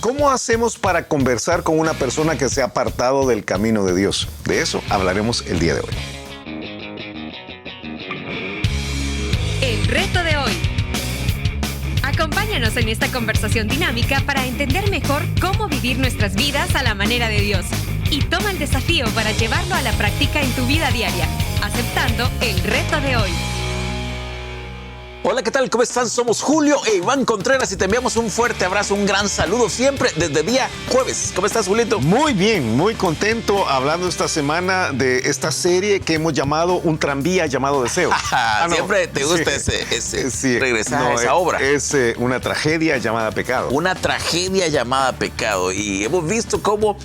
¿Cómo hacemos para conversar con una persona que se ha apartado del camino de Dios? De eso hablaremos el día de hoy. El reto de hoy. Acompáñanos en esta conversación dinámica para entender mejor cómo vivir nuestras vidas a la manera de Dios. Y toma el desafío para llevarlo a la práctica en tu vida diaria, aceptando el reto de hoy. Hola, ¿qué tal? ¿Cómo están? Somos Julio e Iván Contreras y te enviamos un fuerte abrazo, un gran saludo siempre desde día jueves. ¿Cómo estás, Julito? Muy bien, muy contento hablando esta semana de esta serie que hemos llamado Un tranvía llamado Deseo. Siempre te gusta ese regresar a esa obra. Es una tragedia llamada Pecado. Una tragedia llamada Pecado. Y hemos visto cómo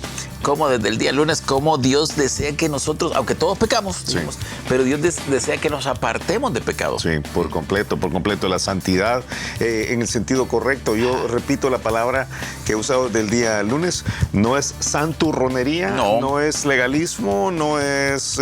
desde el día lunes, cómo Dios desea que nosotros, aunque todos pecamos, digamos, pero Dios desea que nos apartemos de pecado. Sí, por completo, la santidad en el sentido correcto. Yo repito la palabra que he usado desde el día lunes, no es santurronería, no es legalismo, no es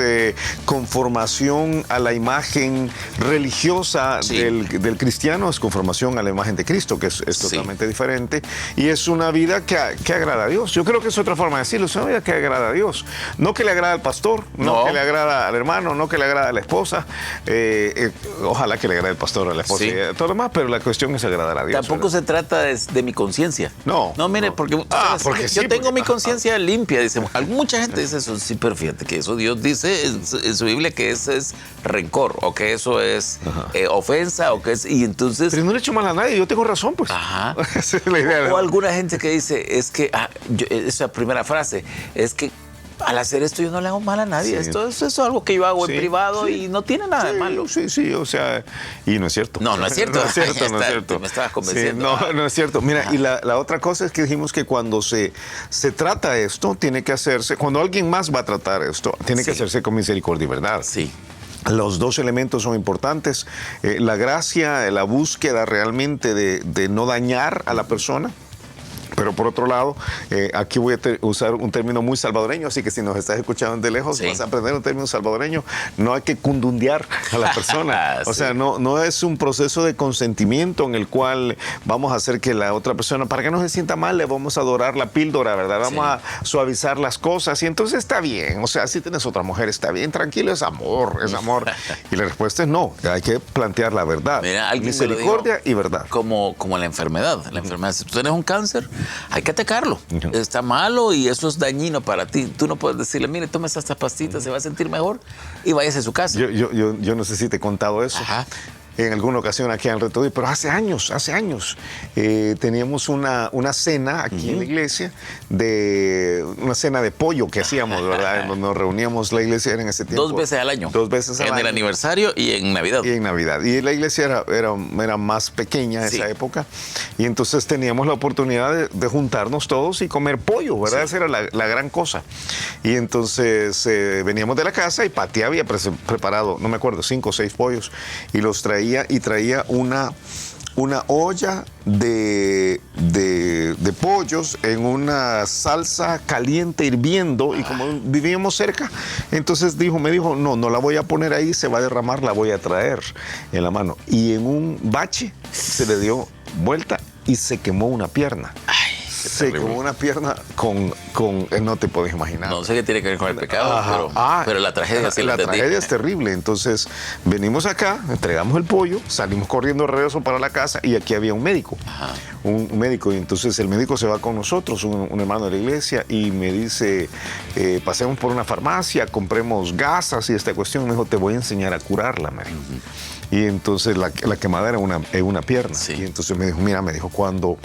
conformación a la imagen religiosa del cristiano, es conformación a la imagen de Cristo, que es totalmente diferente, y es una vida que agrada a Dios. Yo creo que es otra forma de decirlo. Es una vida que agrada a Dios, no que le agrada al pastor, no que le agrada al hermano, no que le agrada a la esposa, ojalá que le agrade al pastor, a la esposa y a todo lo demás, pero la cuestión es agradar a Dios. Tampoco se trata de mi conciencia. No, mire, porque yo tengo mi conciencia limpia, dice. Mucha gente dice eso, sí, pero fíjate que eso Dios dice en su Biblia que eso es rencor, o que eso es ofensa, o que es, y entonces... Pero no le he hecho mal a nadie, yo tengo razón, pues. Ajá. Esa es la idea. O alguna gente que dice, es que, esa primera frase, es que al hacer esto yo no le hago mal a nadie. Sí. Esto es algo que yo hago en privado y no tiene nada de malo. Sí, o sea, y no es cierto. No es cierto. No es cierto. Me estabas convenciendo. Sí, no es cierto. Mira, y la otra cosa es que dijimos que cuando se trata esto, tiene que hacerse, cuando alguien más va a tratar esto, tiene que hacerse con misericordia y verdad. Sí. Los dos elementos son importantes. La gracia, la búsqueda realmente de no dañar a la persona. Pero por otro lado, aquí voy a usar un término muy salvadoreño, así que si nos estás escuchando de lejos, vas a aprender un término salvadoreño. No hay que cundundear a la persona. O sea, no es un proceso de consentimiento en el cual vamos a hacer que la otra persona, para que no se sienta mal, le vamos a dorar la píldora, ¿verdad? Vamos a suavizar las cosas y entonces está bien. O sea, si tienes otra mujer, está bien, tranquilo, es amor, es amor. Y la respuesta es no, hay que plantear la verdad. Mira, misericordia y verdad. Como la enfermedad. La enfermedad, si tú tienes un cáncer, hay que atacarlo. Está malo y eso es dañino para ti. Tú no puedes decirle, mire, tome estas pastitas, se va a sentir mejor y váyase a su casa. Yo no sé si te he contado eso. Ajá. En alguna ocasión aquí en el Reto de hoy, pero hace años, teníamos una cena aquí en la iglesia, una cena de pollo que hacíamos, ¿verdad? Nos reuníamos, la iglesia era en ese tiempo. 2 veces al año. 2 veces al año. En el aniversario y en Navidad. Y la iglesia era más pequeña en esa época. Y entonces teníamos la oportunidad de juntarnos todos y comer pollo, ¿verdad? Esa era la gran cosa. Y entonces veníamos de la casa y Pati había preparado, no me acuerdo, 5 o 6 pollos y los traía una olla de pollos en una salsa caliente hirviendo y como vivíamos cerca, entonces me dijo, no la voy a poner ahí, se va a derramar, la voy a traer en la mano. Y en un bache se le dio vuelta y se quemó una pierna. Se quemó una pierna con no te puedes imaginar. No sé qué tiene que ver con el pecado, pero la tragedia sí la tragedia es terrible. Entonces venimos acá, entregamos el pollo, salimos corriendo de regreso para la casa y aquí había un médico. Un médico, y entonces el médico se va con nosotros, un hermano de la iglesia, y me dice, pasemos por una farmacia, compremos gasas y esta cuestión. Me dijo, te voy a enseñar a curarla, me dijo. Y entonces la quemada era una pierna. Sí. Y entonces me dijo, cuando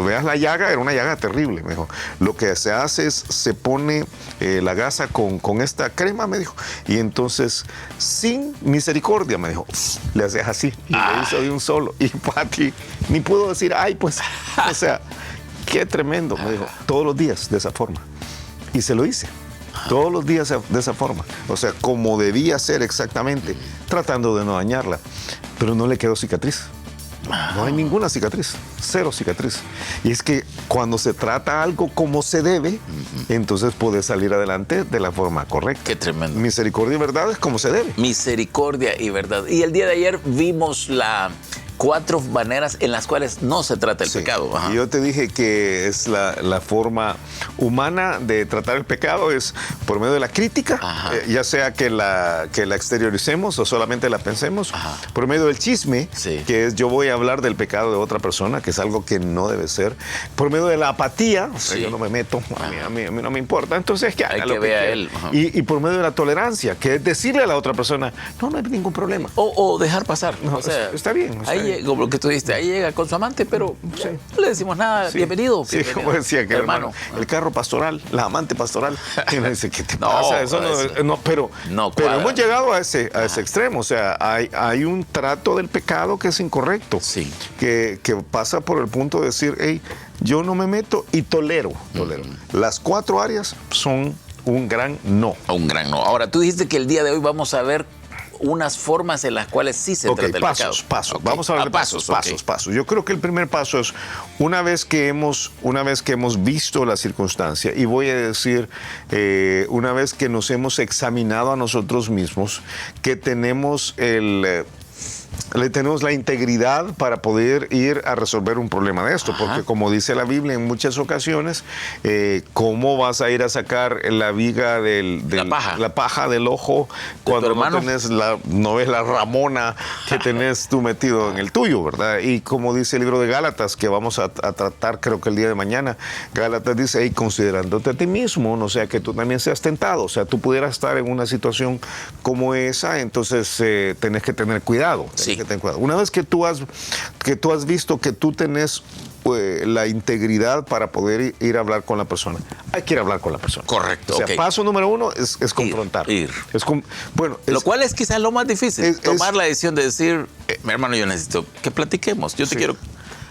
veas la llaga, era una llaga terrible, me dijo, lo que se hace es, se pone la gasa con esta crema, me dijo, y entonces, sin misericordia, me dijo, le haces así, y le hizo de un solo, y Pati, ni pudo decir, ay, pues, o sea, qué tremendo, me dijo, todos los días de esa forma, y se lo hice. Todos los días de esa forma, o sea, como debía ser exactamente, tratando de no dañarla, pero no le quedó cicatriz. No hay ninguna cicatriz, 0 cicatriz. Y es que cuando se trata algo como se debe, entonces puede salir adelante de la forma correcta. Qué tremendo. Misericordia y verdad es como se debe. Misericordia y verdad. Y el día de ayer vimos 4 maneras en las cuales no se trata el pecado. Y yo te dije que es la forma humana de tratar el pecado es por medio de la crítica, ya sea que la exterioricemos o solamente la pensemos, por medio del chisme, que es yo voy a hablar del pecado de otra persona, que es algo que no debe ser, por medio de la apatía, o sea, yo no me meto, a mí no me importa, entonces que haga lo que vea él. Y por medio de la tolerancia, que es decirle a la otra persona, no hay ningún problema. O dejar pasar. No, o sea, está bien. Como lo que tú dijiste, ahí llega con su amante, pero no le decimos nada, bienvenido. Sí, como decía que hermano, el carro pastoral, la amante pastoral, y uno dice, ¿qué te pasa? Eso no, pero hemos llegado a ese extremo, o sea, hay un trato del pecado que es incorrecto, que pasa por el punto de decir, hey, yo no me meto y tolero. Las 4 áreas son un gran no. Un gran no. Ahora, tú dijiste que el día de hoy vamos a ver unas formas en las cuales sí se trata el pecado. Pasos. Vamos a hablar de pasos. Yo creo que el primer paso es una vez que hemos visto la circunstancia, y voy a decir, una vez que nos hemos examinado a nosotros mismos, que tenemos tenemos la integridad para poder ir a resolver un problema de esto, porque como dice la Biblia en muchas ocasiones, ¿cómo vas a ir a sacar la viga la paja del ojo cuando no ves la ramona que tenés tú metido en el tuyo, ¿verdad? Y como dice el libro de Gálatas, que vamos a tratar creo que el día de mañana, Gálatas dice, hey, considerándote a ti mismo, no sea que tú también seas tentado, o sea, tú pudieras estar en una situación como esa, entonces tenés que tener cuidado. Una vez que tú has visto que tú tenés la integridad para poder ir a hablar con la persona, hay que ir a hablar con la persona. Correcto. O sea, paso número 1 es confrontar. Lo cual es quizás lo más difícil, tomar la decisión de decir, mi hermano, yo necesito que platiquemos, yo te quiero,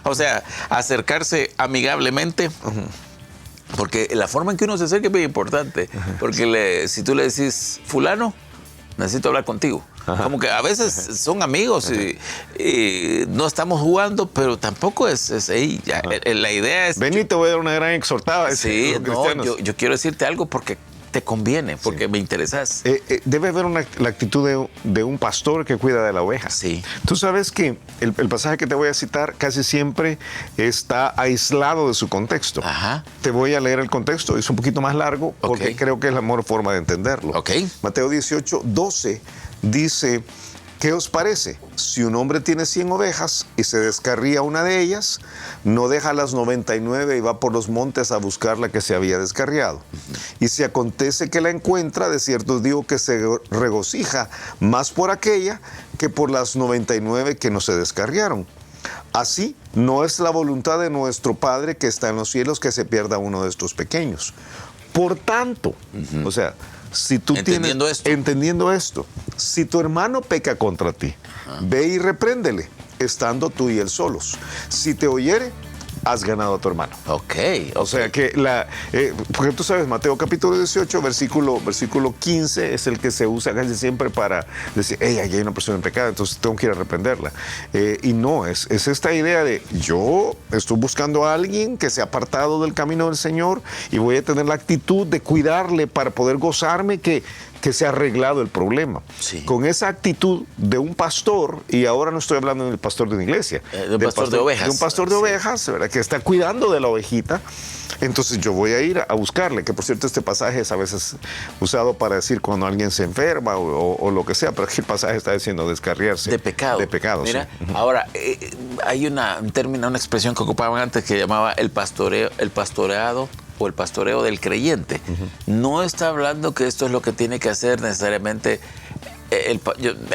o sea, acercarse amigablemente. Porque la forma en que uno se acerca es muy importante, porque si tú le decís, fulano, necesito hablar contigo. Como que a veces son amigos y no estamos jugando, pero tampoco es la idea es... Vení, te voy a dar una gran exhortada. Sí, yo quiero decirte algo porque te conviene, porque me interesas. Debe haber la actitud de un pastor que cuida de la oveja. Sí. Tú sabes que el pasaje que te voy a citar casi siempre está aislado de su contexto. Te voy a leer el contexto, es un poquito más largo porque creo que es la mejor forma de entenderlo. Mateo 18:12 dice, ¿qué os parece? Si un hombre tiene 100 ovejas y se descarría una de ellas, no deja las 99 y va por los montes a buscar la que se había descarriado. Y si acontece que la encuentra, de cierto os digo que se regocija más por aquella que por las 99 que no se descarriaron. Así no es la voluntad de nuestro Padre que está en los cielos que se pierda uno de estos pequeños. Por tanto, o sea, si tú entendiendo esto, si tu hermano peca contra ti, ve y repréndele, estando tú y él solos. Si te oyere, has ganado a tu hermano. O sea que porque tú sabes, Mateo capítulo 18, versículo 15 es el que se usa casi siempre para decir, hey, aquí hay una persona en pecado, entonces tengo que ir a reprenderla. Y no, es esta idea de yo estoy buscando a alguien que se ha apartado del camino del Señor y voy a tener la actitud de cuidarle para poder gozarme que se ha arreglado el problema. Con esa actitud de un pastor, y ahora no estoy hablando del pastor de una iglesia, de un pastor de ovejas. De un pastor de ovejas, ¿verdad? Que está cuidando de la ovejita. Entonces yo voy a ir a buscarle, que por cierto este pasaje es a veces usado para decir cuando alguien se enferma o lo que sea, pero aquí el pasaje está diciendo descarriarse. De pecado. De pecado, Mira, ahora, hay un término, una expresión que ocupaban antes que llamaba el pastoreado o el pastoreo del creyente. No está hablando que esto es lo que tiene que hacer necesariamente el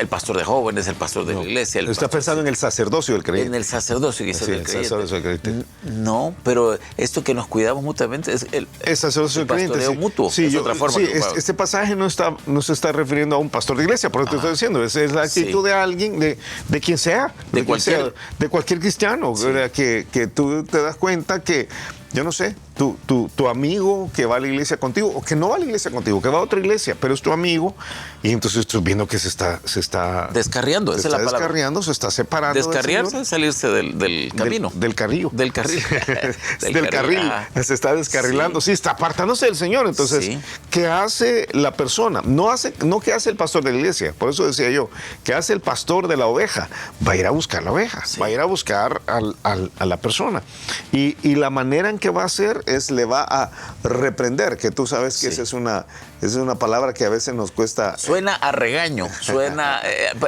pastor de jóvenes, el pastor de la iglesia. Está pensando en el sacerdocio del creyente. En el sacerdocio, sí, el sacerdocio del creyente. No, pero esto que nos cuidamos mutuamente es el sacerdocio del creyente. Pastoreo mutuo. Sí, es otra forma. Sí, este pasaje no se está refiriendo a un pastor de iglesia, por eso te estoy diciendo. Esa es la actitud de alguien, de quien sea. De cualquier cristiano, que tú te das cuenta que yo no sé, tu amigo que va a la iglesia contigo, o que no va a la iglesia contigo, que va a otra iglesia, pero es tu amigo, y entonces estás viendo que se está descarriando, esa es la palabra. Descarriando, se está separando. Descarriarse es salirse del camino. Del carrillo. Del carril. del carril. Se está descarrilando, sí, está apartándose del Señor. Entonces, Sí. ¿qué hace la persona? No qué hace el pastor de la iglesia, por eso decía yo, ¿qué hace el pastor de la oveja? Va a ir a buscar la oveja, va a ir a buscar a la persona. Y la manera en que va a hacer es le va a reprender, que tú sabes que esa es una palabra que a veces nos cuesta. Suena a regaño,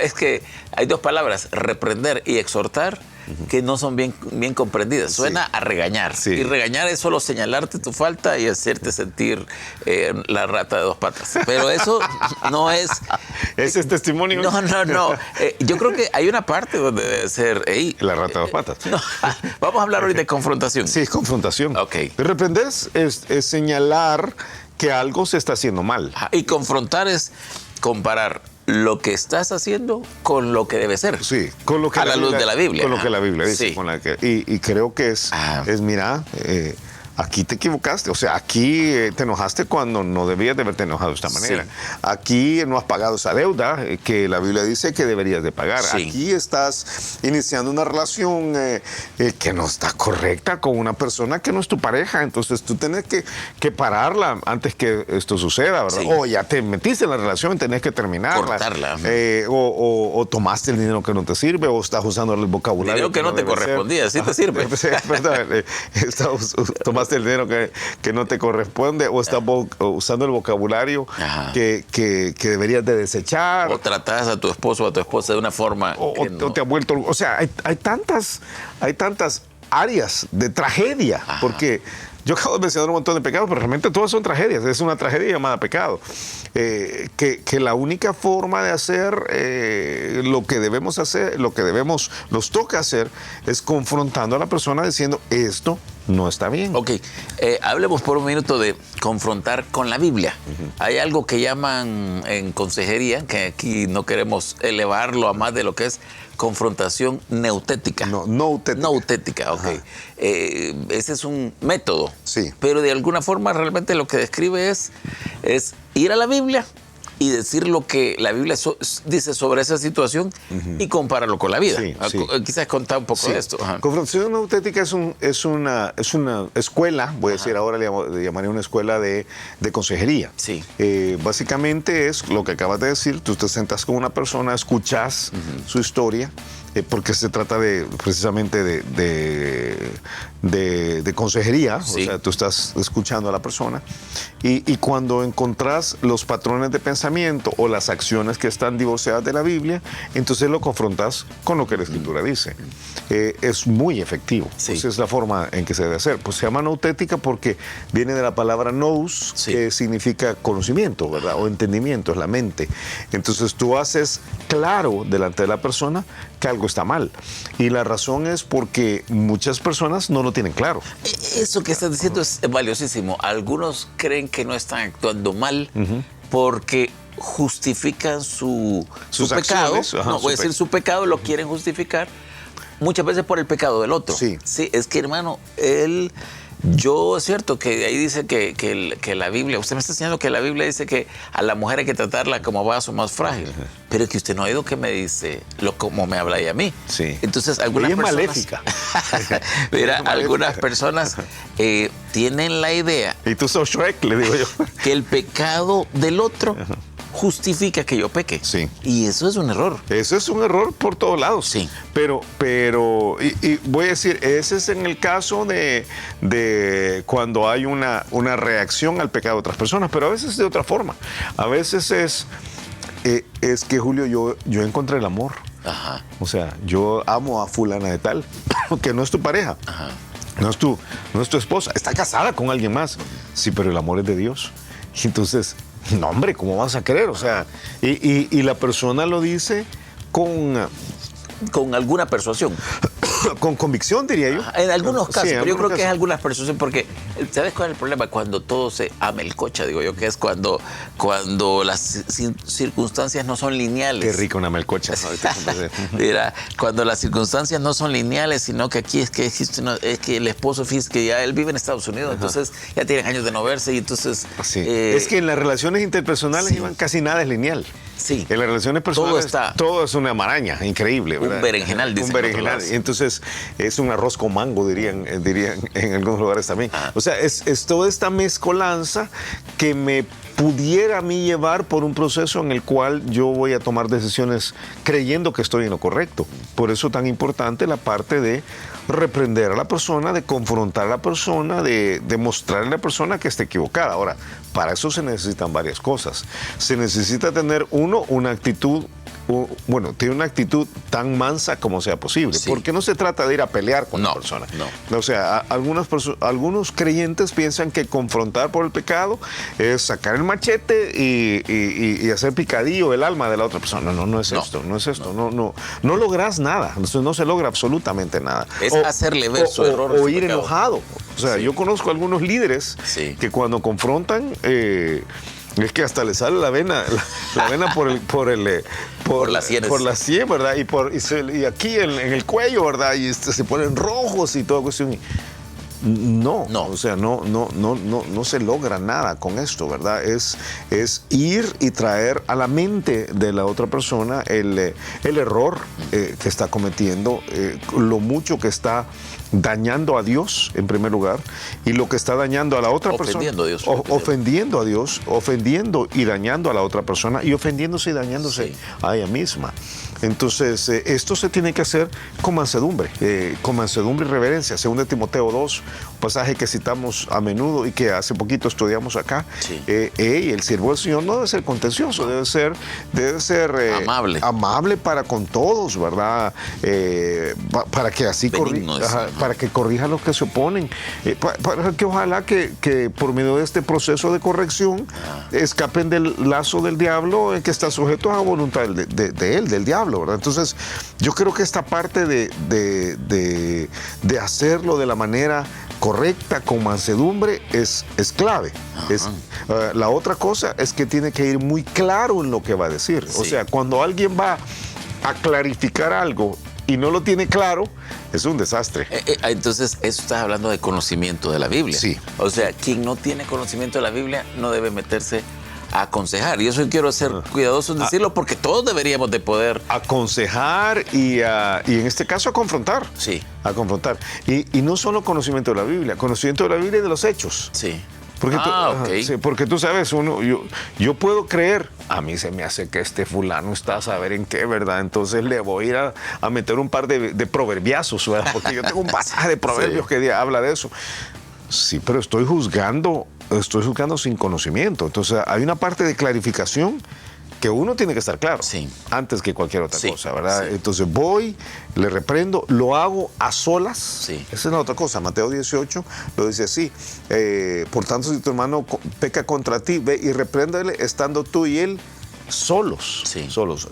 es que hay dos palabras, reprender y exhortar, que no son bien comprendidas. Suena a regañar. Sí. Y regañar es solo señalarte tu falta y hacerte sentir la rata de dos patas. Pero eso no es... ¿Ese es testimonio? No. Yo creo que hay una parte donde debe ser... La rata de dos patas. No, vamos a hablar ahorita de confrontación. Sí, confrontación. Ok. Reprender es señalar que algo se está haciendo mal. Y confrontar es comparar lo que estás haciendo con lo que debe ser. Sí, con lo que a la luz de la Biblia. Con lo que la Biblia dice. Sí. Y creo que mira, aquí te equivocaste. O sea, aquí te enojaste cuando no debías de haberte enojado de esta manera. Sí. Aquí no has pagado esa deuda que la Biblia dice que deberías de pagar. Sí. Aquí estás iniciando una relación que no está correcta con una persona que no es tu pareja. Entonces tú tienes que pararla antes que esto suceda, ¿verdad? Sí. O ya te metiste en la relación, tenés que terminarla. Cortarla. O tomaste el dinero que no te sirve, o estás usando el vocabulario Dinero que no te debe correspondía, ser. sí te sirve. Perdón, tomaste el dinero que no te corresponde, o estás usando el vocabulario que deberías de desechar. O tratas a tu esposo o a tu esposa de una forma que no. O te ha vuelto... O sea, hay tantas áreas de tragedia, porque... Yo acabo de mencionar un montón de pecados, pero realmente todas son tragedias. Es una tragedia llamada pecado. Que la única forma de hacer lo que debemos hacer, nos toca hacer, es confrontando a la persona diciendo, esto no está bien. Ok, hablemos por un minuto de confrontar con la Biblia. Hay algo que llaman en consejería, que aquí no queremos elevarlo a más de lo que es confrontación neutética. Noutética, ok. Ese es un método. Sí. Pero de alguna forma realmente lo que describe es ir a la Biblia y decir lo que la Biblia dice sobre esa situación y compararlo con la vida. Sí. Quizás contar un poco de esto. Ajá. Confrontación auténtica es una escuela, voy a decir ahora, le llamaría una escuela de consejería. Sí. Básicamente es lo que acabas de decir, tú te sentas con una persona, escuchas su historia, porque se trata precisamente de consejería, Sí. o sea, tú estás escuchando a la persona y cuando encontrás los patrones de pensamiento o las acciones que están divorciadas de la Biblia, entonces lo confrontas con lo que la Escritura dice. Es muy efectivo. Sí. Pues es la forma en que se debe hacer. Pues se llama noutética porque viene de la palabra nous, Sí. que significa conocimiento, ¿verdad? O entendimiento, es la mente. Entonces tú haces claro delante de la persona que algo está mal. Y la razón es porque muchas personas no lo tienen claro. Eso que estás diciendo es valiosísimo. Algunos creen que no están actuando mal porque justifican su pecado. acciones, No, voy a decir su pecado, lo quieren justificar muchas veces por el pecado del otro. Sí. Sí, es que hermano, yo es cierto que ahí dice que la Biblia, usted me está enseñando que la Biblia dice que a la mujer hay que tratarla como vaso más frágil, pero es que usted no ha oído que me dice como me habla ella a mí. Sí. Entonces algunas Ella es personas, maléfica. mira, Ella es algunas maléfica. personas tienen la idea Y tú sos Shrek, le digo yo. que el pecado del otro justifica que yo peque. Sí. Y eso es un error. Eso es un error por todos lados. Sí. Pero y voy a decir, ese es en el caso de cuando hay una reacción al pecado de otras personas, pero a veces de otra forma. A veces es que, Julio, yo encontré el amor. Ajá. O sea, yo amo a fulana de tal, que no es tu pareja. Ajá. No es tu esposa. Está casada con alguien más. Sí, pero el amor es de Dios. Y entonces, no, hombre, ¿cómo vas a creer? O sea, y la persona lo dice Con alguna persuasión. con convicción, diría yo. En algunos casos, Sí, en pero yo creo algunos que es casos. algunas persuasión porque ¿Sabes cuál es el problema? Cuando todo se amelcocha, digo yo, que es cuando las circunstancias no son lineales. Qué rico una melcocha. Mira, cuando las circunstancias no son lineales, sino que aquí es que existe es que el esposo, fíjate que ya él vive en Estados Unidos, entonces ya tienen años de no verse y entonces... Sí. Es que en las relaciones interpersonales, Iván, casi nada es lineal. Sí. En las relaciones personales todo es una maraña increíble, ¿verdad? Un berenjenal, dicen. Un berenjenal. Entonces es un arroz con mango, dirían en algunos lugares también. O sea, es toda esta mezcolanza que me pudiera a mí llevar por un proceso en el cual yo voy a tomar decisiones creyendo que estoy en lo correcto. Por eso tan importante la parte de reprender a la persona, de confrontar a la persona, de mostrarle a la persona que está equivocada. Ahora, para eso se necesitan varias cosas. Se necesita tener una actitud, tiene una actitud tan mansa como sea posible, porque no se trata de ir a pelear con la persona. O sea, algunos creyentes piensan que confrontar por el pecado es sacar el machete y hacer picadillo el alma de la otra persona. No es esto. No logras nada, no se logra absolutamente nada. Es hacerle ver su error. O ir enojado. O sea, yo conozco algunos líderes que cuando confrontan... es que hasta le sale la vena por la sien, ¿verdad? Y aquí en el cuello, ¿verdad? Y se ponen rojos y toda cuestión. O sea, no se logra nada con esto, ¿verdad? Es ir y traer a la mente de la otra persona el error que está cometiendo, lo mucho que está dañando a Dios, en primer lugar, y lo que está dañando a la otra persona. Ofendiendo a Dios, ofendiendo y dañando a la otra persona, y ofendiéndose y dañándose a ella misma. Entonces, esto se tiene que hacer con mansedumbre y reverencia. Según de Timoteo 2, un pasaje que citamos a menudo y que hace poquito estudiamos acá. El siervo del Señor no debe ser contencioso, debe ser amable para con todos, ¿verdad? Para que así para que corrija a los que se oponen, para que ojalá que por medio de este proceso de corrección escapen del lazo del diablo en que están sujetos a voluntad del diablo, ¿verdad? Entonces, yo creo que esta parte de hacerlo de la manera correcta, con mansedumbre, es clave. La otra cosa es que tiene que ir muy claro en lo que va a decir. O sea, cuando alguien va a clarificar algo y no lo tiene claro, es un desastre. Entonces, eso estás hablando de conocimiento de la Biblia. Sí. O sea, quien no tiene conocimiento de la Biblia no debe meterse a aconsejar. Y eso quiero ser cuidadoso en decirlo, porque todos deberíamos de poder aconsejar y en este caso a confrontar. Sí. A confrontar. Y no solo conocimiento de la Biblia, conocimiento de la Biblia y de los hechos. Sí. Porque tú sabes, yo puedo creer, a mí se me hace que este fulano está a saber en qué, ¿verdad? Entonces le voy a ir a meter un par de proverbiazos, ¿verdad? Porque yo tengo un pasaje de proverbios que habla de eso. Sí, pero estoy juzgando sin conocimiento. Entonces hay una parte de clarificación que uno tiene que estar claro antes que cualquier otra cosa, ¿verdad? Sí. Entonces voy, le reprendo, lo hago a solas. Sí. Esa es la otra cosa. Mateo 18 lo dice así. Por tanto, si tu hermano peca contra ti, ve y repréndele estando tú y él solos.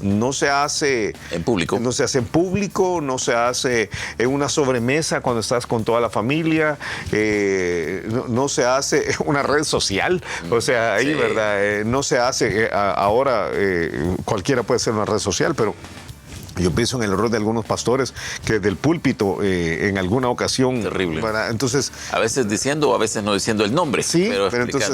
No se hace en público. No se hace en público, no se hace en una sobremesa cuando estás con toda la familia, no se hace en una red social. O sea, ahí, ¿verdad? No se hace. Ahora cualquiera puede hacer una red social, pero yo pienso en el error de algunos pastores que del púlpito en alguna ocasión... Terrible. ¿verdad? Entonces, a veces diciendo o a veces no diciendo el nombre. Sí, pero entonces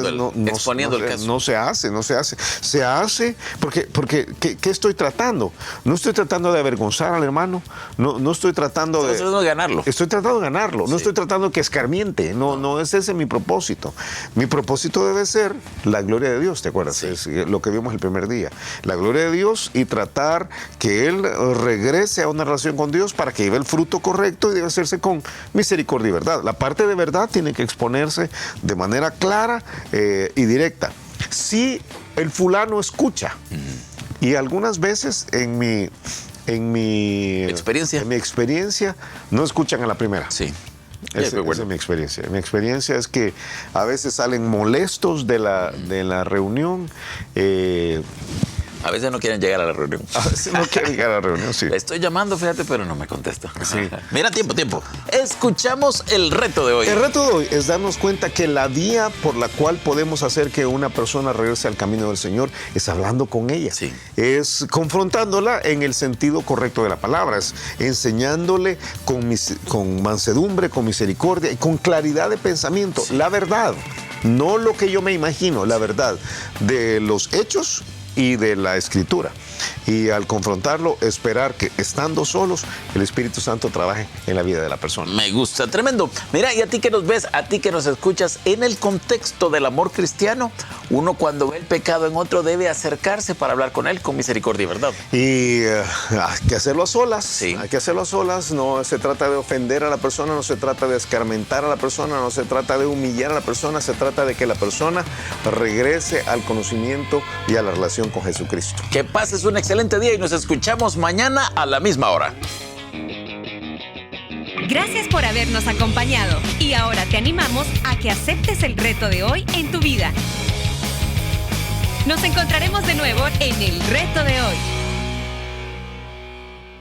exponiendo el caso. No se hace. Se hace porque ¿qué estoy tratando? No estoy tratando de avergonzar al hermano. No estoy tratando de... ganarlo. Estoy tratando de ganarlo. No estoy tratando que escarmiente. No es ese mi propósito. Mi propósito debe ser la gloria de Dios, ¿te acuerdas? Sí. Es lo que vimos el primer día. La gloria de Dios y tratar que Él regrese a una relación con Dios para que lleve el fruto correcto y debe hacerse con misericordia y verdad. La parte de verdad tiene que exponerse de manera clara y directa. Si el fulano escucha, y algunas veces en mi experiencia no escuchan a la primera. Sí. Esa es mi experiencia. Mi experiencia es que a veces salen molestos de la reunión, A veces no quieren llegar a la reunión. A veces no quieren llegar a la reunión, sí. Le estoy llamando, fíjate, pero no me contesta. Sí. Mira, tiempo. Escuchamos el reto de hoy. El reto de hoy es darnos cuenta que la vía por la cual podemos hacer que una persona regrese al camino del Señor es hablando con ella. Sí. Es confrontándola en el sentido correcto de la palabra, es enseñándole con mansedumbre, con misericordia y con claridad de pensamiento, la verdad, no lo que yo me imagino, la verdad de los hechos y de la Escritura. Y al confrontarlo, esperar que estando solos, el Espíritu Santo trabaje en la vida de la persona. Me gusta, tremendo. Mira, y a ti que nos ves, a ti que nos escuchas, en el contexto del amor cristiano, uno cuando ve el pecado en otro debe acercarse para hablar con él con misericordia y verdad. Y hay que hacerlo a solas. Sí. Hay que hacerlo a solas. No se trata de ofender a la persona, no se trata de escarmentar a la persona, no se trata de humillar a la persona, se trata de que la persona regrese al conocimiento y a la relación con Jesucristo. Que pases un excelente día y nos escuchamos mañana a la misma hora. Gracias por habernos acompañado y ahora te animamos a que aceptes el reto de hoy en tu vida. Nos encontraremos de nuevo en el reto de hoy.